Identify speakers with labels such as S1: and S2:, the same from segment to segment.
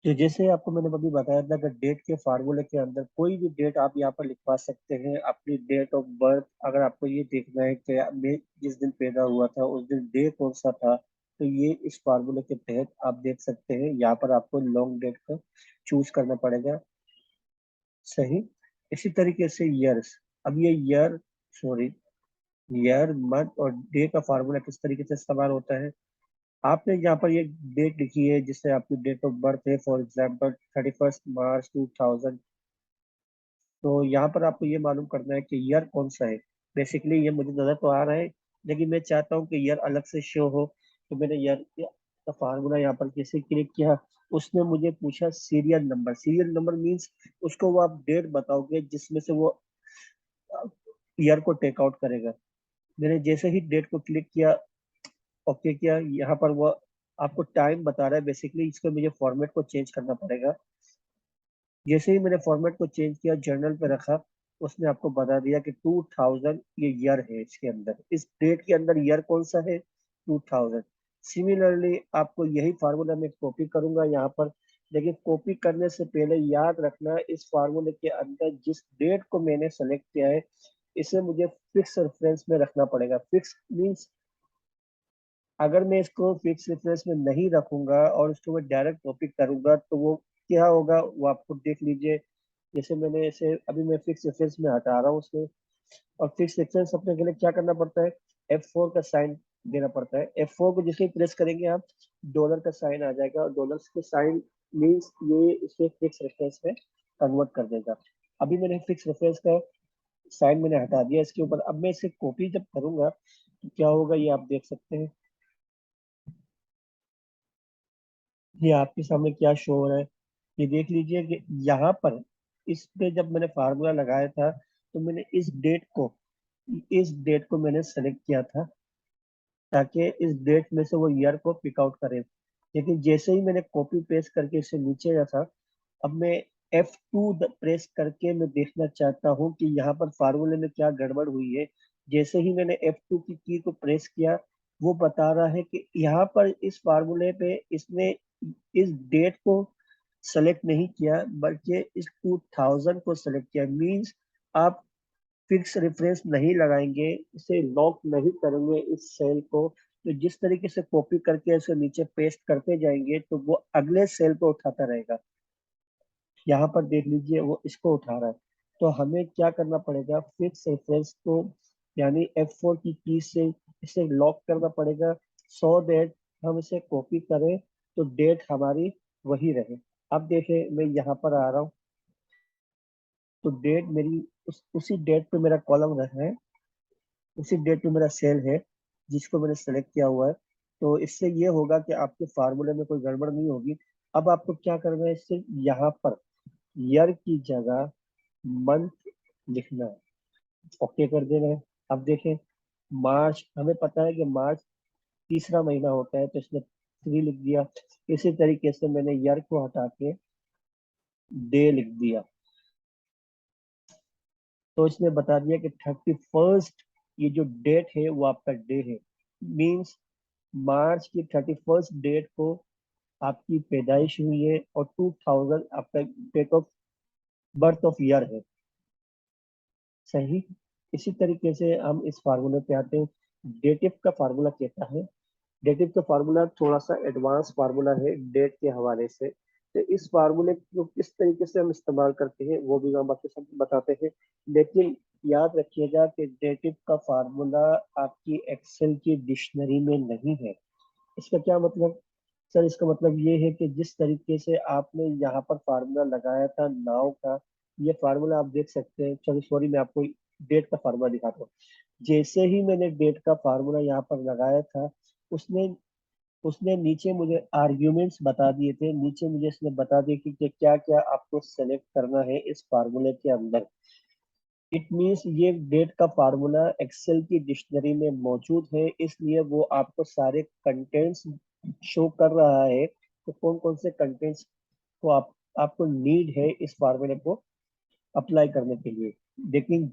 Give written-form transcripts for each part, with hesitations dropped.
S1: तो जैसे आपको मैंने अभी बताया था कि डेट के फार्मूले के अंदर कोई भी डेट आप यहाँ पर लिखवा सकते हैं, अपनी डेट ऑफ बर्थ। अगर आपको ये देखना है कि मैं जिस दिन पैदा हुआ था उस दिन डे कौन सा था, तो ये इस फार्मूले के तहत आप देख सकते हैं। यहाँ पर आपको लॉन्ग डेट का चूज करना पड़ेगा। सही। इसी तरीके से ईयर्स। अब ये ईयर, सॉरी, ईयर, मंथ और डे का फार्मूला किस तरीके से इस्तेमाल होता है। आपने यहाँ पर ये डेट लिखी है जिससे आपकी डेट ऑफ बर्थ है, फॉर एग्जांपल 31 मार्च 2000। तो यहाँ पर आपको ये मालूम करना है कि ईयर कौन सा है। बेसिकली ये मुझे नजर तो आ रहा है, लेकिन मैं चाहता हूँ कि ईयर अलग से शो हो। तो मैंने ईयर का फार्मूला यहाँ पर जैसे क्लिक किया, उसने मुझे पूछा serial number. Serial number means उसको वो आप डेट बताओगे जिसमें से वो ईयर को टेक आउट करेगा। मैंने जैसे ही डेट को क्लिक किया, ओके किया, यहाँ पर वो आपको टाइम बता रहा है। बेसिकली इसको मुझे फॉर्मेट को चेंज करना पड़ेगा। जैसे ही मैंने फॉर्मेट को चेंज किया, जर्नल पे रखा, उसने आपको बता दिया कि 2000 ये ईयर है। इसके अंदर, इस डेट के अंदर ईयर कौन सा है, 2000। सिमिलरली आपको यही फार्मूला मैं कॉपी करूंगा यहाँ पर। लेकिन कॉपी करने से पहले याद रखना, इस फार्मूले के अंदर जिस डेट को मैंने सेलेक्ट किया है, इसे मुझे फिक्स रेफरेंस में रखना पड़ेगा। फिक्स मीन्स अगर मैं इसको फिक्स रेफरेंस में नहीं रखूंगा और इसको मैं डायरेक्ट कॉपी करूंगा, तो वो क्या होगा वो आपको देख लीजिए। जैसे मैंने इसे अभी मैं फिक्स रेफरेंस में हटा रहा हूँ उसको। और फिक्स रेफरेंस अपने के लिए क्या करना पड़ता है, F4 का साइन देना पड़ता है। F4 को जैसे ही प्रेस करेंगे आप, डॉलर का साइन आ जाएगा, और डॉलर के साइन मीन्स ये इसे फिक्स रेफरेंस में कन्वर्ट कर देगा। अभी मैंने फिक्स रेफरेंस का साइन मैंने हटा दिया इसके ऊपर। अब मैं इसे कॉपी जब करूंगा तो क्या होगा ये आप देख सकते हैं। ये आपके सामने क्या शो हो रहा है, ये देख लीजिए कि यहाँ पर इस पे जब मैंने फार्मूला लगाया था, तो मैंने इस डेट को मैंने सेलेक्ट किया था ताकि इस डेट में से वो ईयर को पिक आउट करे। लेकिन जैसे ही मैंने कॉपी पेस्ट करके इसे नीचे रखा, अब मैं F2 प्रेस करके मैं देखना चाहता हूँ कि यहाँ पर फार्मूले में क्या गड़बड़ हुई है। जैसे ही मैंने F2 की की को प्रेस किया, वो बता रहा है कि यहाँ पर इस फार्मूले पे इसने इस डेट को सेलेक्ट नहीं किया, बल्कि इस 2000 को सेलेक्ट किया। मींस आप फिक्स रेफरेंस नहीं लगाएंगे, इसे लॉक नहीं करेंगे इस सेल को, तो जिस तरीके से कॉपी करके इसे नीचे पेस्ट करते जाएंगे तो वो अगले सेल को उठाता रहेगा। यहाँ पर देख लीजिए वो इसको उठा रहा है। तो हमें क्या करना पड़ेगा, फिक्स रेफरेंस को यानी F4 की से इसे लॉक करना पड़ेगा, सो दैट हम इसे कॉपी करें तो डेट हमारी वही रहे। अब देखें मैं यहाँ पर आ रहा हूँ, तो डेट मेरी उसी डेट पे मेरा कॉलम रहा है, उसी डेट पे मेरा सेल है जिसको मैंने सेलेक्ट किया हुआ है। तो इससे ये होगा कि आपके फार्मूले में कोई गड़बड़ नहीं होगी। अब आपको क्या करना है, सिर्फ यहाँ पर ईयर की जगह मंथ लिखना है, ओके कर देना है। अब देखें, मार्च, हमें पता है कि मार्च तीसरा महीना होता है, तो इसने 3 लिख दिया। इसी तरीके से मैंने ईयर को हटा के डे लिख दिया, तो इसने बता दिया कि 31st, ये जो डेट है वो आपका डे है। मीन्स मार्च की 31st डेट को आपकी पैदाइश हुई है, और 2000 आपका date of birth of year है। सही। इसी तरीके से हम इस फार्मूले पे आते हैं। डेटिव का फार्मूला कहता है, डेटिव का फार्मूला थोड़ा सा एडवांस फार्मूला है डेट के हवाले से। तो इस फार्मूले को किस तरीके से हम इस्तेमाल करते हैं वो भी हम आपके साथ बताते हैं। लेकिन याद रखिएगा कि डेटिव का फार्मूला आपकी एक्सेल की डिक्शनरी में नहीं है। इसका क्या मतलब, सर इसका मतलब ये है कि जिस तरीके से आपने यहाँ पर फार्मूला लगाया था नाव का, ये फार्मूला आप देख सकते हैं। चलो सॉरी, मैं आपको डेट का फार्मूला दिखाता हूँ। जैसे ही मैंने डेट का फार्मूला यहाँ पर लगाया था, उसने उसने नीचे मुझे आर्ग्यूमेंट्स बता दिए थे। नीचे मुझे इसने बता दिया कि क्या क्या आपको सेलेक्ट करना है इस फार्मूले के अंदर। इट मीन्स ये डेट का फार्मूला एक्सेल की डिक्शनरी में मौजूद है, इसलिए वो आपको सारे कंटेंट्स शो कर रहा है तो कौन कौन से कंटेंट्स को आपको नीड है इस फार्मूले को अप्लाई करने के लिए। लेकिन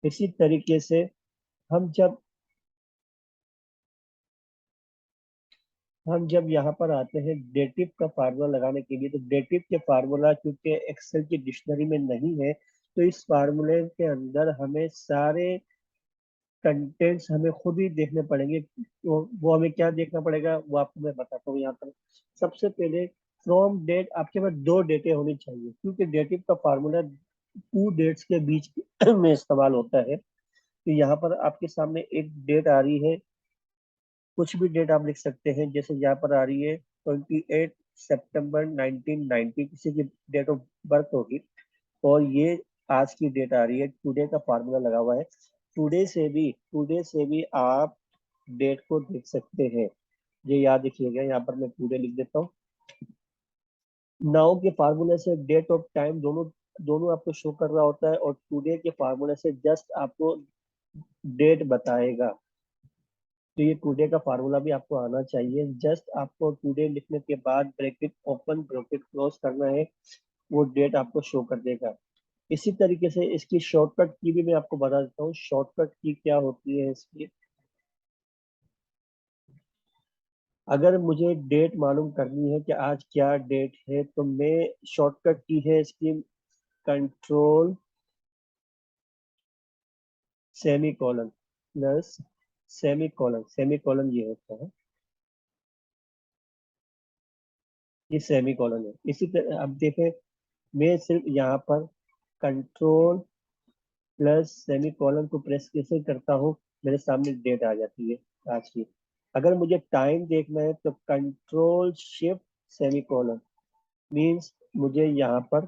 S1: इसी तरीके से हम जब हम जब यहाँ पर आते हैं डेटिव का फार्मूला लगाने के लिए, तो डेटिव के फार्मूला क्योंकि एक्सेल की डिक्शनरी में नहीं है, तो इस फार्मूले के अंदर हमें सारे कंटेंट्स हमें खुद ही देखने पड़ेंगे। वो हमें क्या देखना पड़ेगा वो आपको मैं बताता हूँ यहाँ पर। सबसे पहले फ्रॉम डेट, आपके पास दो डेटें होनी चाहिए, क्योंकि डेटिव का फार्मूला टू डेट्स के बीच में इस्तेमाल होता है। तो यहाँ पर आपके सामने एक डेट आ रही है, कुछ भी डेट आप लिख सकते हैं, जैसे यहाँ पर आ रही है 28 सितंबर 1990, किसी की डेट ऑफ बर्थ होगी। और ये आज की डेट आ रही है, टुडे का फार्मूला लगा हुआ है। टुडे से भी आप डेट को देख सकते हैं। ये याद रखिएगा, यहाँ पर मैं टुडे लिख देता हूँ। नाउ के फार्मूले से डेट और टाइम दोनों दोनों आपको शो कर रहा होता है, और टुडे के फार्मूले से जस्ट आपको डेट बताएगा। तो ये टुडे का फार्मूला भी आपको आना चाहिए। जस्ट आपको टुडे लिखने के बाद ब्रैकेट ओपन ब्रैकेट क्लोज करना है, वो डेट आपको शो कर देगा। इसी तरीके से इसकी शॉर्टकट की भी मैं आपको बता देता हूँ, शॉर्टकट की क्या होती है इसकी। अगर मुझे डेट मालूम करनी है कि आज क्या डेट है, तो मैं शॉर्टकट की है इसकी control semi colon plus semi colon. Semi colon ये होता है, ये सेमी कॉलन है। इसी तरह अब देखें, मैं सिर्फ यहाँ पर कंट्रोल प्लस सेमी कॉलन को प्रेस कैसे करता हूँ, मेरे सामने डेट आ जाती है आज की। अगर मुझे टाइम देखना है तो control shift semi colon, means मुझे यहाँ पर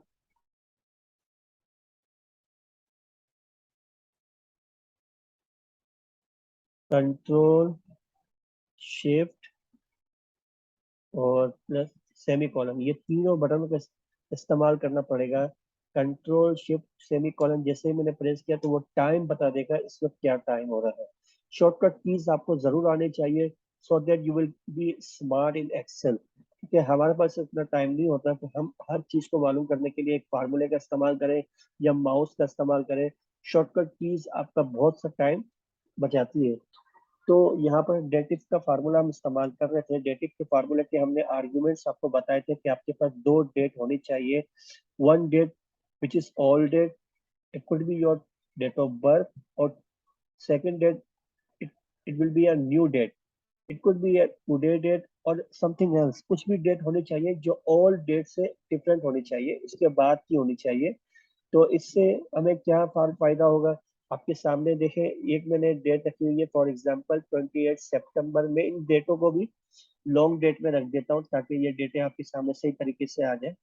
S1: कंट्रोल शिफ्ट और प्लस सेमी कॉलन, ये तीनों बटनों का इस्तेमाल करना पड़ेगा। कंट्रोल शिफ्ट सेमी कॉलन जैसे ही मैंने प्रेस किया तो वो टाइम बता देगा इस वक्त क्या टाइम हो रहा है। शॉर्टकट कीज आपको जरूर आने चाहिए, so that you will be smart in Excel. क्योंकि हमारे पास इतना टाइम नहीं होता कि हम हर चीज को मालूम करने के लिए एक फार्मूले का इस्तेमाल करें या माउस का इस्तेमाल करें। शॉर्टकट कीज आपका बहुत सा टाइम बचाती है। तो यहाँ पर डेटिव का फार्मूला हम इस्तेमाल कर रहे थे। डेटिव के फार्मूले के हमने आर्ग्यूमेंट्स आपको बताए थे कि आपके पास दो डेट होनी चाहिए। One date which is old date, it could be your date of birth, और second date it it will be a new date, it could be a today date और समथिंग एल्स। कुछ भी date होनी चाहिए जो old date से different होनी चाहिए, इसके बाद की होनी चाहिए। तो इससे हमें क्या फायदा होगा, आपके सामने देखें, एक मैंने डेट रखी हुई है, फॉर एग्जांपल 28 सितंबर में। इन डेटों को भी लॉन्ग डेट में रख देता हूँ ताकि ये डेटें आपके सामने सही तरीके से आ जाए।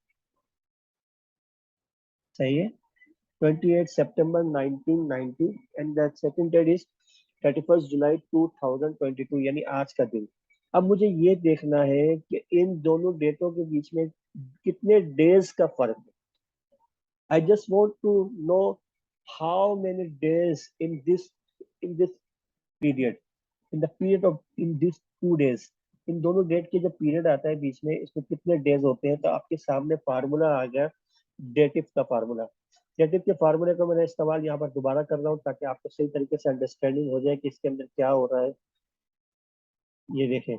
S1: सही है, 28 सितंबर 1990 and the second date is 31 जुलाई 2022, यानी आज का दिन। अब मुझे ये देखना है कि इन दोनों डेटों के बीच में कितने डेज का फर्क है। I just want to know how many days in this period, in the period of in these 2 days, इन दोनों डेट के जब पीरियड आता है बीच में, इसमें कितने डेज होते हैं। तो आपके सामने फार्मूला आ गया डेटिव का फार्मूला। डेटिव के फार्मूले को मैंने इस्तेमाल यहाँ पर दोबारा कर रहा हूँ ताकि आपको सही तरीके से अंडरस्टैंडिंग हो जाए कि इसके अंदर क्या हो रहा है। ये देखें,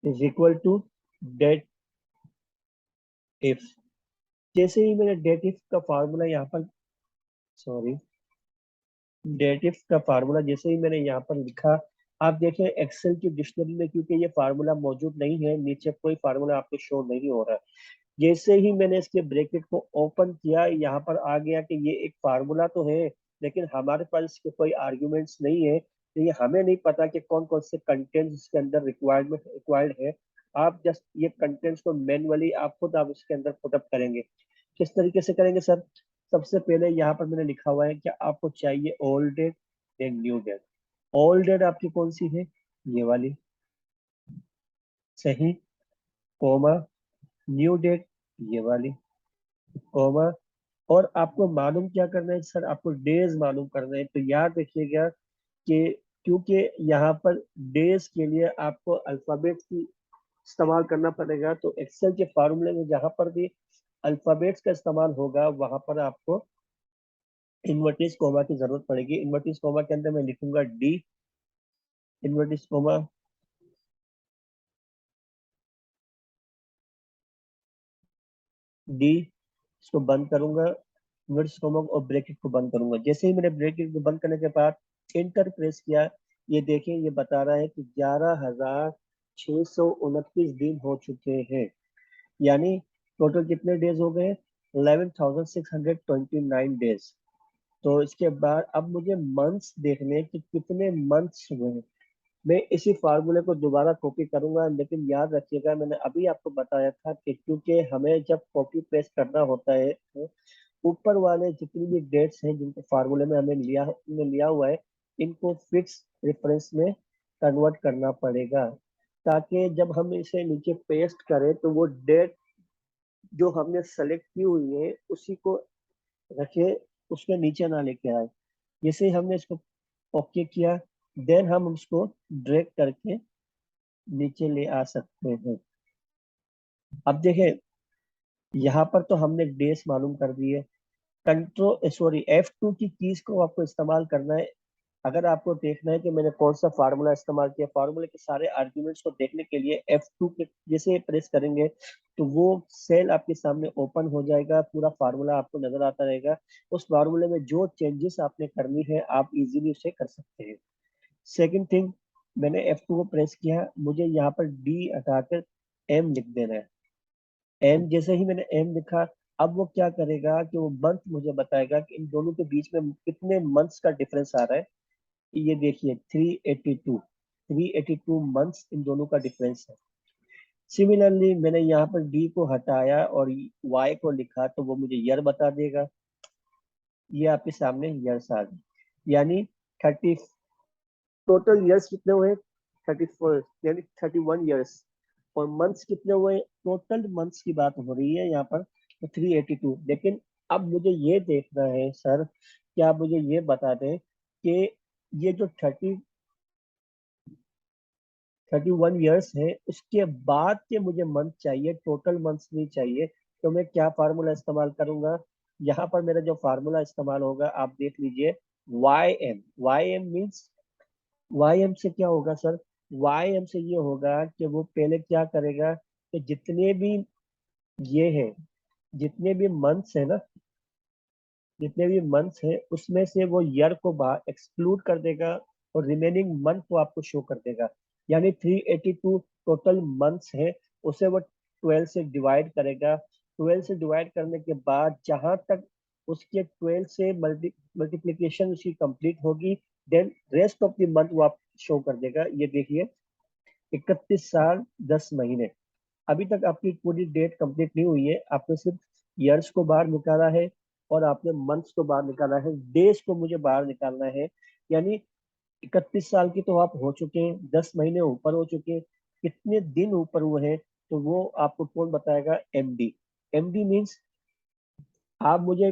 S1: is equal to date if. जैसे ही मैंने डेटिव का फार्मूला यहाँ पर, सॉरी, डेटिव का फार्मूला जैसे ही मैंने यहाँ पर लिखा, आप देखें एक्सेल की डिक्शनरी में क्योंकि ये फार्मूला मौजूद नहीं है, नीचे कोई फार्मूला आपको शो नहीं हो रहा है। जैसे ही मैंने इसके ब्रैकेट को ओपन किया, यहाँ पर आ गया कि ये एक फार्मूला तो है, लेकिन हमारे पास इसके कोई आर्ग्यूमेंट्स नहीं है। तो ये हमें नहीं पता कि कौन कौन से कंटेंट्स इसके अंदर रिक्वायर्ड है। आप जस्ट ये कंटेंट्स को मैनुअली आप खुद आप इसके अंदर पुटअप करेंगे। किस तरीके से करेंगे सर? सबसे पहले यहाँ पर मैंने लिखा हुआ है कि आपको चाहिए old date and new date. Old date आपकी कौन सी है? ये वाली, सही, कोमा, न्यू डेट ये वाली, कोमा। और आपको मालूम क्या करना है सर? आपको डेज मालूम करना है। तो याद रखिएगा कि क्योंकि यहाँ पर डेज के लिए आपको अल्फाबेट की इस्तेमाल करना पड़ेगा, तो एक्सेल के फार्मूले में जहां पर भी अल्फाबेट्स का इस्तेमाल होगा वहां पर आपको इन्वर्टिस कोमा की जरूरत पड़ेगी। इन्वर्टिस कोमा के अंदर मैं लिखूंगा डी, इन्वर्टिस कोमा डी, इसको बंद करूंगा, इन्वर्स कॉमा और ब्रैकेट को बंद करूंगा। जैसे ही मैंने ब्रैकेट को बंद करने के बाद एंटर प्रेस किया, ये देखिए ये बता रहा है कि 11,629 दिन हो चुके हैं। यानी टोटल कितने डेज हो गए? 11,629 डेज। तो इसके बाद अब मुझे मंथ्स देखने हैं कि कितने मंथ्स हुए हैं। मैं इसी फार्मूले को दोबारा कॉपी करूंगा, लेकिन याद रखिएगा मैंने अभी आपको बताया था कि क्योंकि हमें जब कॉपी पेस्ट करना होता है तो ऊपर वाले जितनी भी डेट्स हैं जिनको फार्मूले में हमने लिया हुआ है, इनको फिक्स रेफरेंस में कन्वर्ट करना पड़ेगा, ताकि जब हम इसे नीचे पेस्ट करें तो वो डेट जो हमने सेलेक्ट की हुई है उसी को रखे, उसके नीचे ना लेके आए। जैसे ही हमने इसको ओके किया, देन हम उसको ड्रैग करके नीचे ले आ सकते हैं। अब देखें, यहाँ पर तो हमने डेज मालूम कर दिए। कंट्रोल सॉरी F2 की कीज को आपको इस्तेमाल करना है। अगर आपको देखना है कि मैंने कौन सा फार्मूला इस्तेमाल किया, फार्मूले के सारे आर्ग्यूमेंट्स को देखने के लिए F2 के जैसे प्रेस करेंगे तो वो सेल आपके सामने ओपन हो जाएगा, पूरा फार्मूला आपको नजर आता रहेगा। उस फार्मूले में जो चेंजेस आपने करनी है आप इजीली उसे कर सकते हैं। सेकंड थिंग, मैंने F2 को प्रेस किया, मुझे यहाँ पर D हटाकर M लिख देना है। एम, जैसे ही मैंने एम लिखा, अब वो क्या करेगा कि वो मंथ मुझे बताएगा कि इन दोनों के बीच में कितने मंथ्स का डिफरेंस आ रहा है। ये देखिए 382 मंथ्स इन दोनों का डिफरेंस है। सिमिलरली मैंने यहाँ पर डी को हटाया और वाई को लिखा तो वो मुझे ईयर बता देगा। ये आपके सामने ईयर्स आ गए। यानी 30, टोटल ईयर्स कितने हुए? 34, यानी 31 ईयर्स। और मंथ्स कितने हुए? टोटल मंथ्स की बात हो रही है यहाँ पर, तो 382। लेकिन अब मुझे ये देखना है सर, क्या आप मुझे ये बता दें कि ये जो 31 ईयर्स है उसके बाद के मुझे मंथ चाहिए, टोटल मंथ्स नहीं चाहिए। तो मैं क्या फार्मूला इस्तेमाल करूंगा? यहाँ पर मेरा जो फार्मूला इस्तेमाल होगा आप देख लीजिए, Y M means, Y M से क्या होगा सर? वाई एम से ये होगा कि वो पहले क्या करेगा कि जितने भी ये है, जितने भी मंथ्स है ना, जितने भी मंथ्स है उसमें से वो ईयर को बाहर एक्सक्लूड कर देगा और रिमेनिंग मंथ को आपको शो कर देगा। यानी 382 टोटल मंथ्स है, उसे वो 12 से डिवाइड करेगा। 12 से डिवाइड करने के बाद जहां तक उसके 12 से मल्टीप्लीकेशन उसकी कंप्लीट होगी, then rest of the month वो आप शो कर देगा। ये देखिए 31 साल 10 महीने। अभी तक आपकी पूरी डेट कंप्लीट नहीं हुई है, आपने सिर्फ ईयर्स को बाहर निकाला है और आपने मंथ्स को बाहर निकाला है, डेज को मुझे बाहर निकालना है। यानी 31 साल की तो आप हो चुके हैं, 10 महीने ऊपर हो चुके हैं, कितने दिन ऊपर हुए हैं तो वो आपको कौन बताएगा? एमडी। एमडी मीन्स आप मुझे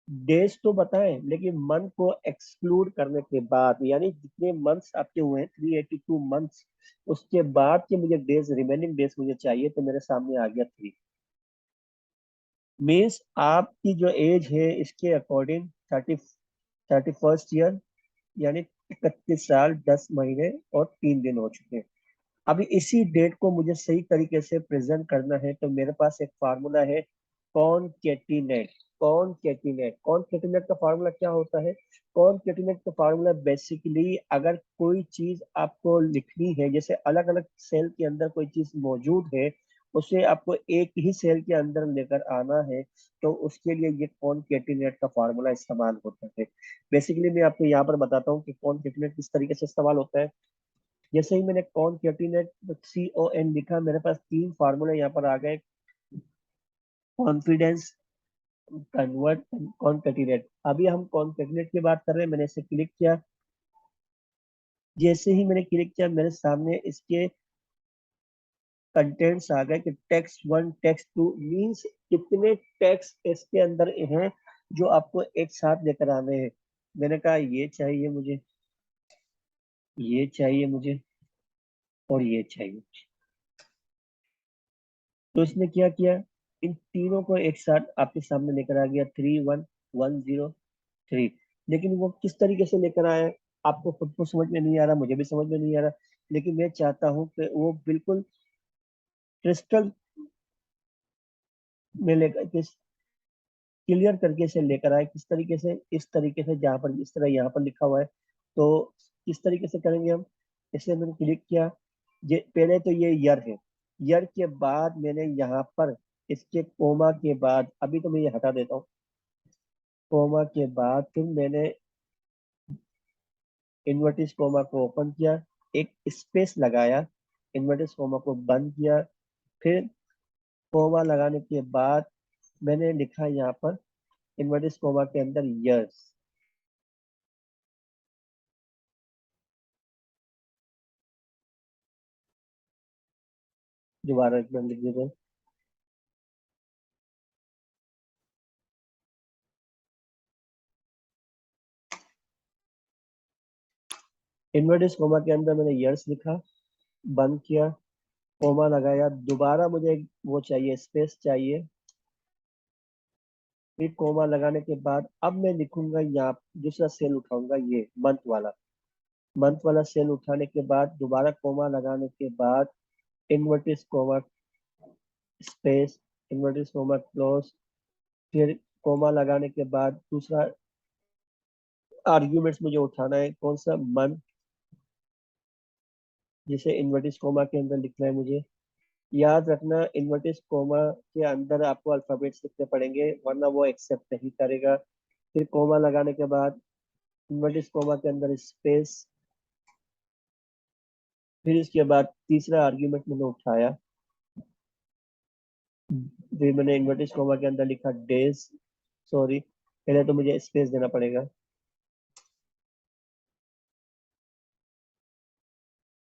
S1: डेज तो बताएं लेकिन मंथ को एक्सक्लूड करने के बाद, यानी जितने मंथ्स आपके हुए हैं 382 मंथ्स, उसके बाद के मुझे डेज, रिमेनिंग डेज मुझे चाहिए, तो मेरे सामने आ गया 3। मीन्स आपकी जो एज है इसके अकॉर्डिंग 31st ईयर, यानी 31 साल 10 महीने और 3 दिन हो चुके हैं। अभी इसी डेट को मुझे सही तरीके से प्रेजेंट करना है तो मेरे पास एक फार्मूला है, कॉनकेटिनेट। कॉनकेटिनेट का फार्मूला क्या होता है? कॉनकेटिनेट का फार्मूला बेसिकली, अगर कोई चीज आपको लिखनी है, जैसे अलग अलग सेल के अंदर कोई चीज मौजूद है, उसे आपको एक ही सेल के अंदर लेकर आना है, तो उसके लिए ये कॉनकेटिनेट का फार्मूला इस्तेमाल होता है। बेसिकली मैं आपको यहाँ पर बताता हूँ कि कॉनकेटिनेट किस तरीके से इस्तेमाल होता है। जैसे ही मैंने कॉनकेटिनेट CON लिखा, मेरे पास 3 फार्मूले यहाँ पर आ गए, कॉन्फिडेंस, कन्वर्ट, कॉनकेटिनेट। अभी हम कॉनकेटिनेट की बात कर रहे हैं, मैंने इसे क्लिक किया। जैसे ही मैंने क्लिक किया मेरे सामने इसके कंटेंट्स आ गए कि टेक्स्ट 1 टेक्स्ट 2 मीन्स कितने टेक्स्ट इसके अंदर हैं जो आपको एक साथ लेकर आने हैं। मैंने कहा ये चाहिए मुझे, ये चाहिए मुझे और ये चाहिए। तो इसने क्या किया, इन तीनों को एक साथ आपके सामने लेकर आ गया, 3 1 1 0 3। लेकिन वो किस तरीके से लेकर आया है, आपको खुद को समझ में नहीं आ रहा, मुझे भी समझ में नहीं आ रहा। लेकिन मैं चाहता हूँ कि वो बिल्कुल क्रिस्टल में लेकर किस क्लियर करके से लेकर आए, किस तरीके से, इस तरीके से जहाँ पर इस तरह यहाँ पर लिखा हुआ है, तो किस तरीके से करेंगे हम। इसलिए मैंने क्लिक किया। ये पहले तो ये ईयर है, ईयर के बाद मैंने यहाँ पर इसके कोमा के बाद, अभी तो मैं ये हटा देता हूँ, कोमा के बाद फिर मैंने इन्वर्टिस कोमा को ओपन किया, एक स्पेस लगाया, इन्वर्टिस कोमा को बंद किया, फिर कोमा लगाने के बाद मैंने लिखा यहाँ पर इन्वर्टिस कोमा के अंदर ईयर्स। दोबारा एक बार लिख देते हैं। इन्वर्टिस कोमा के अंदर मैंने ईयर्स लिखा, बंद किया, कोमा लगाया, दोबारा मुझे वो चाहिए, स्पेस चाहिए, फिर कोमा लगाने के बाद अब मैं लिखूंगा यहाँ, दूसरा सेल उठाऊंगा, ये मंथ वाला सेल उठाने के बाद दोबारा कोमा लगाने के बाद इन्वर्टिस कोमा स्पेस, इन्वर्टिस कोमा क्लोज, फिर कोमा लगाने के बाद दूसरा आर्ग्यूमेंट्स मुझे उठाना है, कौन सा, मंथ, जिसे इन्वर्टिस कोमा के अंदर लिखना है मुझे। याद रखना इन्वर्टिस कोमा के अंदर आपको अल्फाबेट्स लिखने पड़ेंगे, वरना वो एक्सेप्ट नहीं करेगा। फिर कोमा लगाने के बाद इन्वर्टिस कोमा के अंदर स्पेस, फिर इसके बाद तीसरा आर्ग्यूमेंट मैंने उठाया, फिर मैंने इन्वर्टिस कोमा के अंदर लिखा डेज, सॉरी पहले तो मुझे स्पेस देना पड़ेगा,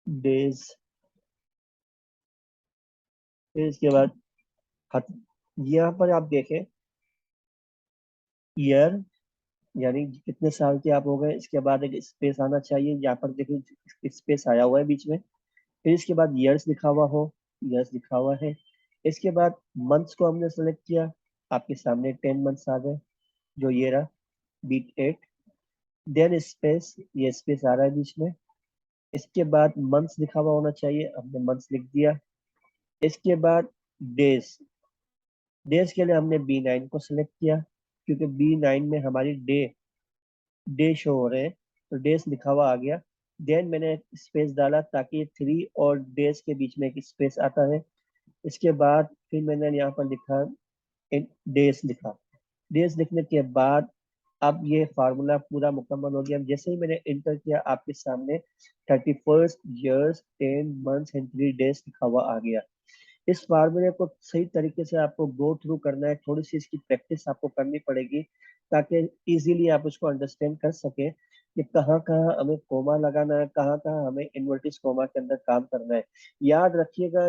S1: डेज, फिर इसके बाद खत, यहाँ पर आप देखें ईयर, यानी कितने साल के आप हो गए, इसके बाद एक स्पेस आना चाहिए, यहाँ पर देखिए स्पेस आया हुआ है बीच में, फिर इसके बाद ईयर्स लिखा हुआ हो, ईयर्स लिखा हुआ है। इसके बाद मंथ्स को हमने सेलेक्ट किया, आपके सामने 10 मंथ्स आ गए, जो ये रहा, बीट 8, देन स्पेस, ये स्पेस आ रहा है बीच में। इसके बाद मंथ्स लिखा हुआ होना चाहिए, हमने मंथ्स लिख दिया। इसके बाद डेज, डेज के लिए हमने B9 को सिलेक्ट किया, क्योंकि B9 में हमारी डे शो हो रहे हैं, तो डेज लिखा हुआ आ गया। देन मैंने स्पेस डाला ताकि 3 और डेज के बीच में एक स्पेस आता है। इसके बाद फिर मैंने यहाँ पर लिखा, डेज लिखा, डेज लिखने के बाद अब ये फार्मूला पूरा मुकम्मल हो गया। जैसे ही मैंने इंटर किया, आपके सामने 31 ईयर्स 10 मंथ्स एंड 3 डेज लिखा हुआ आ गया। इस फार्मूले को सही तरीके से आपको गो थ्रू करना है, थोड़ी सी इसकी प्रैक्टिस आपको करनी पड़ेगी, ताकि इजीली आप उसको अंडरस्टैंड कर सके कि कहाँ कहाँ हमें कोमा लगाना है, कहाँ कहाँ हमें इन्वर्टिस कोमा के अंदर काम करना है। याद रखिएगा,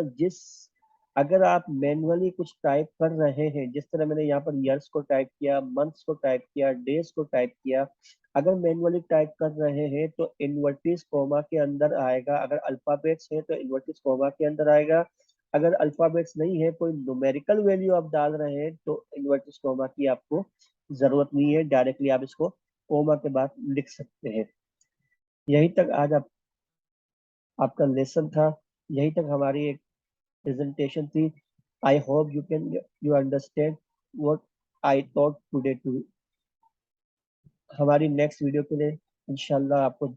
S1: अगर आप मैनुअली कुछ टाइप कर रहे हैं, जिस तरह मैंने यहाँ पर ईयर्स को टाइप किया, मंथ्स को टाइप किया, डेज को टाइप किया, अगर मैनुअली टाइप कर रहे हैं तो इन्वर्टिस कोमा के अंदर आएगा, अगर अल्फाबेट्स है तो इन्वर्टिस कोमा के अंदर आएगा, अगर अल्फाबेट्स नहीं है, कोई न्यूमेरिकल वैल्यू आप डाल रहे हैं, तो इन्वर्टिस कोमा की आपको जरूरत नहीं है, डायरेक्टली आप इसको कोमा के बाद लिख सकते हैं। यहीं तक आज आपका लेसन था, यहीं तक हमारी एक प्रेजेंटेशन थी। I hope you understand what I thought today to. हमारी नेक्स्ट वीडियो के लिए इंशाल्लाह आपको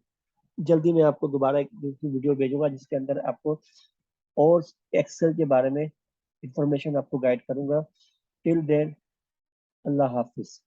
S1: जल्दी मैं आपको दोबारा एक दूसरी वीडियो भेजूंगा, जिसके अंदर आपको और एक्सेल के बारे में इंफॉर्मेशन आपको गाइड करूंगा। टिल देन, अल्लाह हाफिज।